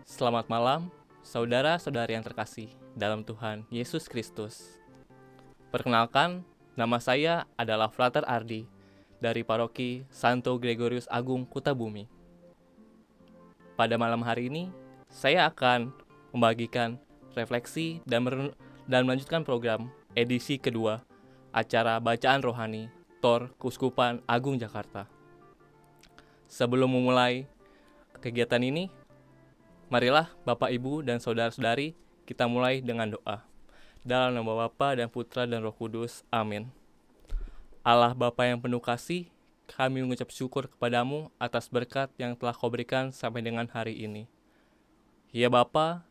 Selamat malam, saudara-saudari yang terkasih dalam Tuhan Yesus Kristus. Perkenalkan, nama saya adalah Frater Ardi dari Paroki Santo Gregorius Agung Kutabumi. Pada malam hari ini, saya akan membagikan refleksi dan melanjutkan program edisi kedua acara Bacaan Rohani Tor Keuskupan Agung Jakarta. Sebelum memulai kegiatan ini, marilah Bapak, Ibu, dan Saudara-saudari kita mulai dengan doa. Dalam nama Bapa dan Putra dan Roh Kudus. Amin. Allah Bapa yang penuh kasih, kami mengucap syukur kepadamu atas berkat yang telah kau berikan sampai dengan hari ini. Ya Bapa,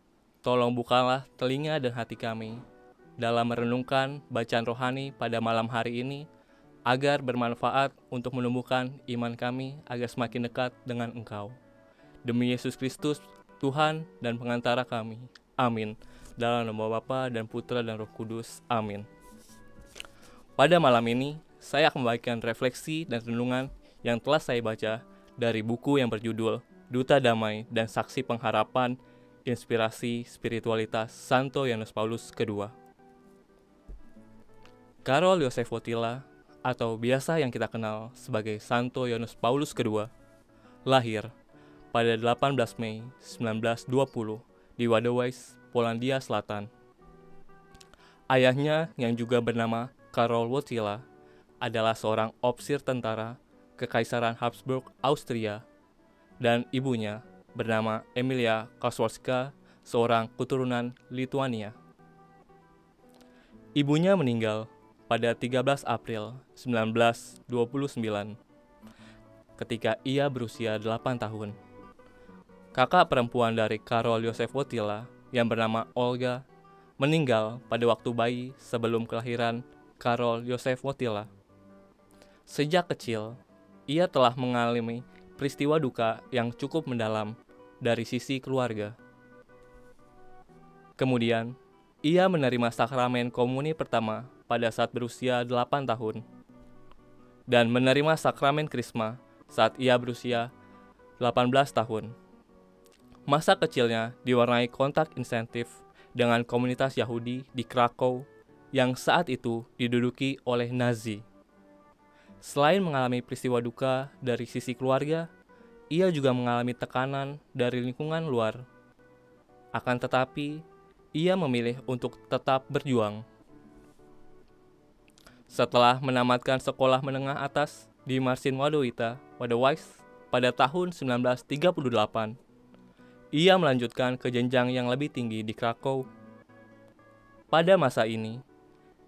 tolong bukalah telinga dan hati kami dalam merenungkan bacaan rohani pada malam hari ini, agar bermanfaat untuk menumbuhkan iman kami agar semakin dekat dengan Engkau. Demi Yesus Kristus, Tuhan dan pengantara kami. Amin. Dalam nama Bapa dan Putra dan Roh Kudus. Amin. Pada malam ini, saya akan membagikan refleksi dan renungan yang telah saya baca dari buku yang berjudul Duta Damai dan Saksi Pengharapan, Inspirasi Spiritualitas Santo Yohanes Paulus II. Karol Yosef Wojtyla, atau biasa yang kita kenal sebagai Santo Yohanes Paulus II, lahir pada 18 Mei 1920 di Wadowice, Polandia Selatan. Ayahnya yang juga bernama Karol Wojtyla adalah seorang ofisir tentara Kekaisaran Habsburg Austria, dan ibunya bernama Emilia Kosworska, seorang keturunan Lituania. Ibunya meninggal pada 13 April 1929 ketika ia berusia 8 tahun. Kakak perempuan dari Karol Yosef Wojtyla yang bernama Olga meninggal pada waktu bayi sebelum kelahiran Karol Yosef Wojtyla. Sejak kecil, ia telah mengalami peristiwa duka yang cukup mendalam dari sisi keluarga. Kemudian, ia menerima sakramen komuni pertama pada saat berusia 8 tahun dan menerima sakramen krisma saat ia berusia 18 tahun. Masa kecilnya diwarnai kontak insentif dengan komunitas Yahudi di Krakow yang saat itu diduduki oleh Nazi. Selain mengalami peristiwa duka dari sisi keluarga, ia juga mengalami tekanan dari lingkungan luar. Akan tetapi, ia memilih untuk tetap berjuang. Setelah menamatkan sekolah menengah atas di Marcin Wadowice pada tahun 1938, ia melanjutkan ke jenjang yang lebih tinggi di Krakow. Pada masa ini,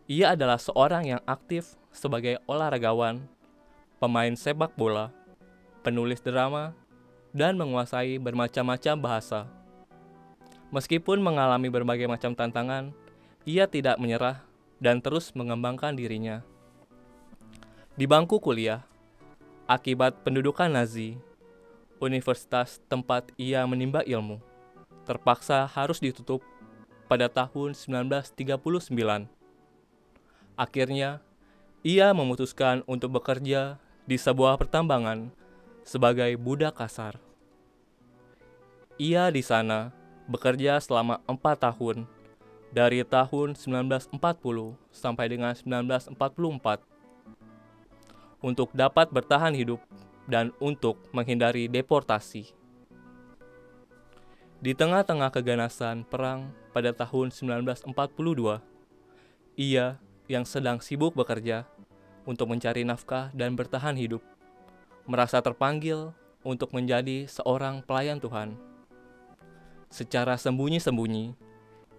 ia adalah seorang yang aktif sebagai olahragawan, pemain sepak bola, penulis drama, dan menguasai bermacam-macam bahasa. Meskipun mengalami berbagai macam tantangan, ia tidak menyerah dan terus mengembangkan dirinya. Di bangku kuliah, akibat pendudukan Nazi, universitas tempat ia menimba ilmu terpaksa harus ditutup pada tahun 1939. Akhirnya, ia memutuskan untuk bekerja di sebuah pertambangan sebagai budak kasar. Ia di sana bekerja selama 4 tahun, dari tahun 1940 sampai dengan 1944, untuk dapat bertahan hidup dan untuk menghindari deportasi. Di tengah-tengah keganasan perang pada tahun 1942, ia yang sedang sibuk bekerja untuk mencari nafkah dan bertahan hidup, merasa terpanggil untuk menjadi seorang pelayan Tuhan. Secara sembunyi-sembunyi,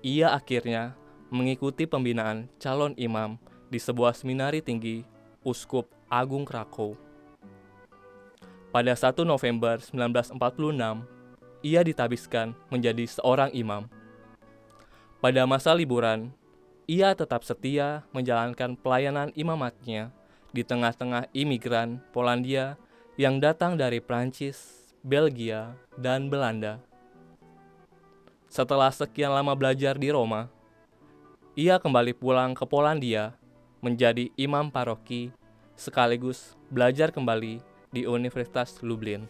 ia akhirnya mengikuti pembinaan calon imam di sebuah seminari tinggi Uskup Agung Krakow. Pada 1 November 1946, ia ditabiskan menjadi seorang imam. Pada masa liburan, ia tetap setia menjalankan pelayanan imamatnya di tengah-tengah imigran Polandia yang datang dari Prancis, Belgia, dan Belanda. Setelah sekian lama belajar di Roma, ia kembali pulang ke Polandia menjadi imam paroki sekaligus belajar kembali di Universitas Lublin.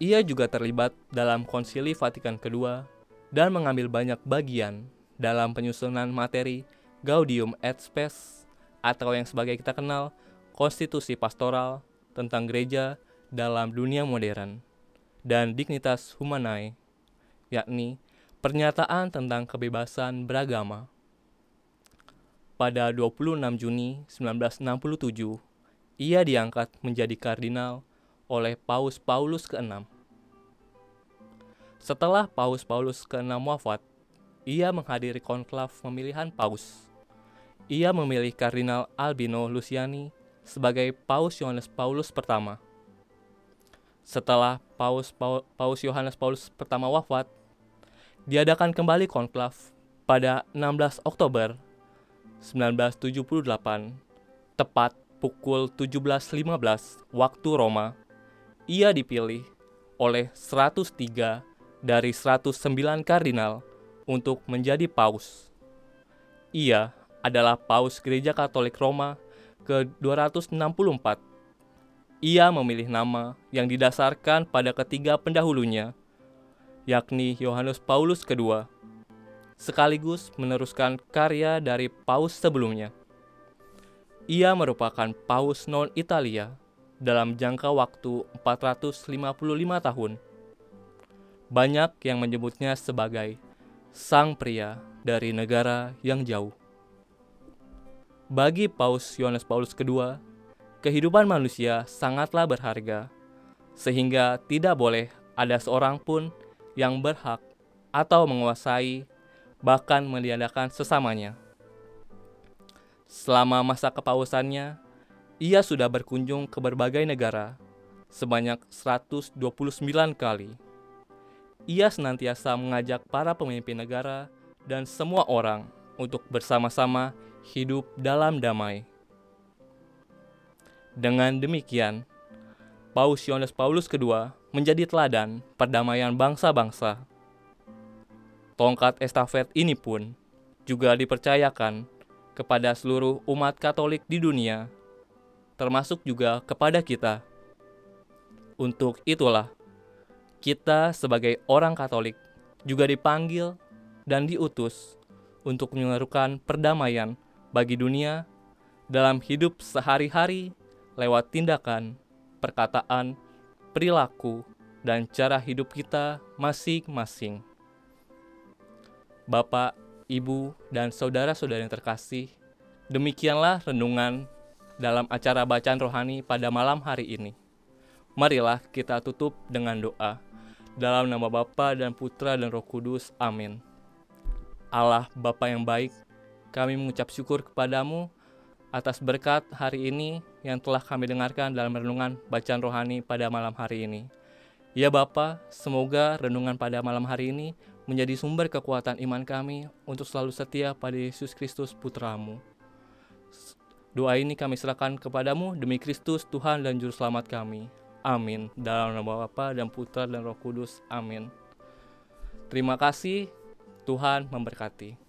Ia juga terlibat dalam Konsili Vatikan II dan mengambil banyak bagian dalam penyusunan materi Gaudium et Spes, atau yang sebagai kita kenal konstitusi pastoral tentang gereja dalam dunia modern, dan Dignitas Humanae, yakni pernyataan tentang kebebasan beragama. Pada 26 Juni 1967, ia diangkat menjadi kardinal oleh Paus Paulus ke-6. Setelah Paus Paulus ke-6 wafat, ia menghadiri konklav pemilihan paus. Ia memilih Kardinal Albino Luciani sebagai Paus Yohanes Paulus pertama. Setelah Paus Yohanes Paulus pertama wafat, diadakan kembali konklav pada 16 Oktober 1978, tepat pukul 17.15 waktu Roma. Ia dipilih oleh 103 dari 109 kardinal untuk menjadi paus. Ia adalah Paus Gereja Katolik Roma ke-264. Ia memilih nama yang didasarkan pada ketiga pendahulunya, yakni Yohanes Paulus II, sekaligus meneruskan karya dari paus sebelumnya. Ia merupakan paus non-Italia dalam jangka waktu 455 tahun. Banyak yang menyebutnya sebagai sang pria dari negara yang jauh. Bagi Paus Yohanes Paulus II, kehidupan manusia sangatlah berharga, sehingga tidak boleh ada seorang pun yang berhak atau menguasai, bahkan meniadakan sesamanya. Selama masa kepausannya, ia sudah berkunjung ke berbagai negara, sebanyak 129 kali. Ia senantiasa mengajak para pemimpin negara dan semua orang untuk bersama-sama hidup dalam damai. Dengan demikian, Paus Yohanes Paulus II menjadi teladan perdamaian bangsa-bangsa. Tongkat estafet ini pun juga dipercayakan kepada seluruh umat Katolik di dunia, termasuk juga kepada kita. Untuk itulah, kita sebagai orang Katolik juga dipanggil dan diutus untuk menyerukan perdamaian bagi dunia dalam hidup sehari-hari lewat tindakan, perkataan, perilaku, dan cara hidup kita masing-masing. Bapak, Ibu, dan saudara-saudara yang terkasih, demikianlah renungan dalam acara bacaan rohani pada malam hari ini. Marilah kita tutup dengan doa. Dalam nama Bapa dan Putra dan Roh Kudus. Amin. Allah Bapa yang baik, kami mengucap syukur kepadamu atas berkat hari ini yang telah kami dengarkan dalam renungan bacaan rohani pada malam hari ini. Ya Bapa, semoga renungan pada malam hari ini menjadi sumber kekuatan iman kami untuk selalu setia pada Yesus Kristus Putra-Mu. Doa ini kami serahkan kepadamu demi Kristus Tuhan dan Juru Selamat kami. Amin. Dalam nama Bapa dan Putra dan Roh Kudus. Amin. Terima kasih. Tuhan memberkati.